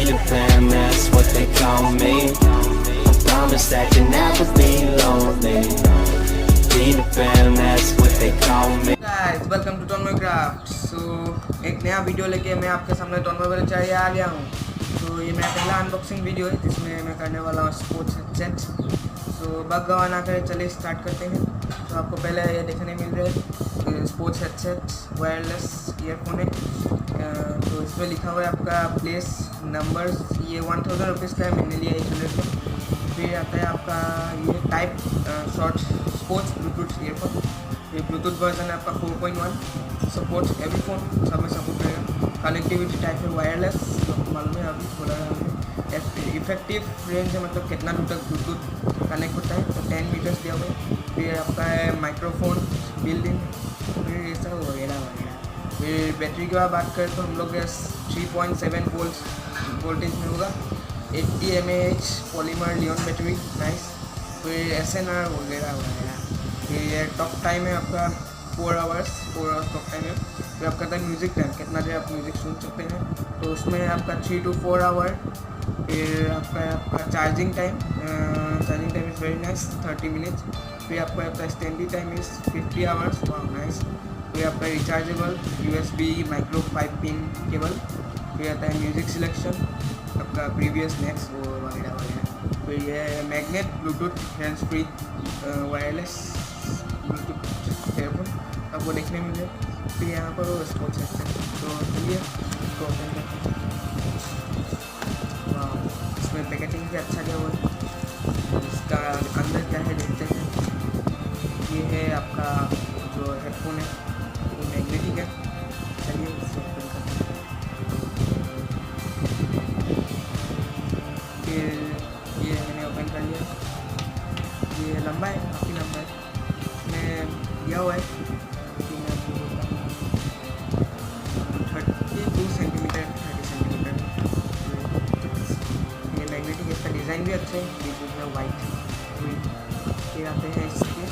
Peter Pan, that's what they call me. I promise that you'll never be lonely. Peter Pan, that's what they call me. Guys, welcome to Tonmoy Craft. So एक नया video लेके मैं आपके सामने टोनमॉय वाले चाहिए आ गया हूँ. तो ये मेरा पहला अनबॉक्सिंग वीडियो है जिसमें मैं करने वाला हूँ स्पोर्ट्स हेडसेट. सो बग गवा ना करें, चलिए स्टार्ट करते हैं. तो आपको पहले ये देखने मिल रहा है स्पोर्ट्स हेडसेट वायरलेस ईयरफोन है. तो इसमें लिखा हुआ है आपका प्लेस नंबर्स. ये 1000 रुपीज़ का है, मैंने लिया 800 का. फिर आता है आपका ये type short sports Bluetooth earphone. ये ब्लूटूथ वर्जन है आपका 4.1. सपोर्ट एवरी फोन सब में सपोर्ट करेगा. कनेक्टिविटी टाइप है वायरलेस, जो आपको मालूम है अभी बोला है हमने. इफेक्टिव रेंज है, मतलब कितना दूर तक ब्लूटूथ कनेक्ट होता है. तो 10 मीटर्स दिया हुआ है. फिर आपका है माइक्रोफोन बिल्ड इन, फिर ये सब वगैरह वगैरह. फिर बैटरी की बात करें तो हम लोग 3.7 वोल्टेज में होगा. 80 mAh polymer lion battery, nice. फिर SNR वगैरह वगैरह. फिर टॉक टाइम है आपका 4 आवर्स टॉक टाइम है. फिर आपका था म्यूज़िक टाइम, कितना देर आप म्यूज़िक सुन सकते हैं. तो उसमें आपका 3 to 4 आवर. फिर आपका charging time is very nice, 30 minutes. फिर आपका स्टैंडी टाइम इज़ 50 आवर्स, वाह नाइस. फिर आपका rechargeable USB micro 5 pin cable. फिर आता है म्यूज़िक सिलेक्शन, आपका प्रीवियस नेक्स्ट वो वगैरह वगैरह. फिर ये magnet Bluetooth hands free wireless Bluetooth earphone आपको देखने मिले. फिर यहाँ पर वो स्पोर्ट्स हेडसेट. तो चलिए इसको ओपन करते हैं. इसमें पैकेजिंग भी अच्छा क्या हुआ है. इसका अंदर क्या है देखते हैं. ये है आपका जो हेडफोन है वो मैग्नेटिक है. चलिए इसको ओपन करते हैं. फिर ये मैंने ओपन कर लिया. ये लंबा है, काफ़ी लंबा है. इसमें दिया हुआ है कि मैं आपको बोलता हूँ 32 सेंटीमीटर 30 सेंटीमीटर. ये मैग्नेटिक, इसका डिज़ाइन भी अच्छा है. बीच में वाइट ये आते हैं इसके.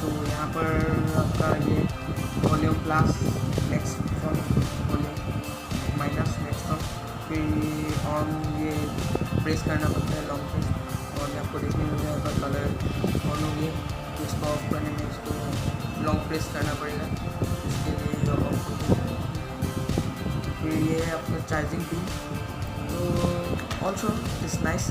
तो यहाँ पर आपका ये volume plus next from volume minus next from. फिर ऑन ये प्रेस करना पड़ता है लॉन्ग प्रेस. और आपको देखने मिल जाएगा कलर ऑन हो गया. तो इसको ऑफ करने में इसको लॉन्ग प्रेस करना पड़ेगा. इसके लिए जो ऑफ हो. फिर ये है आपका चार्जिंग पिन. तो ऑल्सो इट्स नाइस.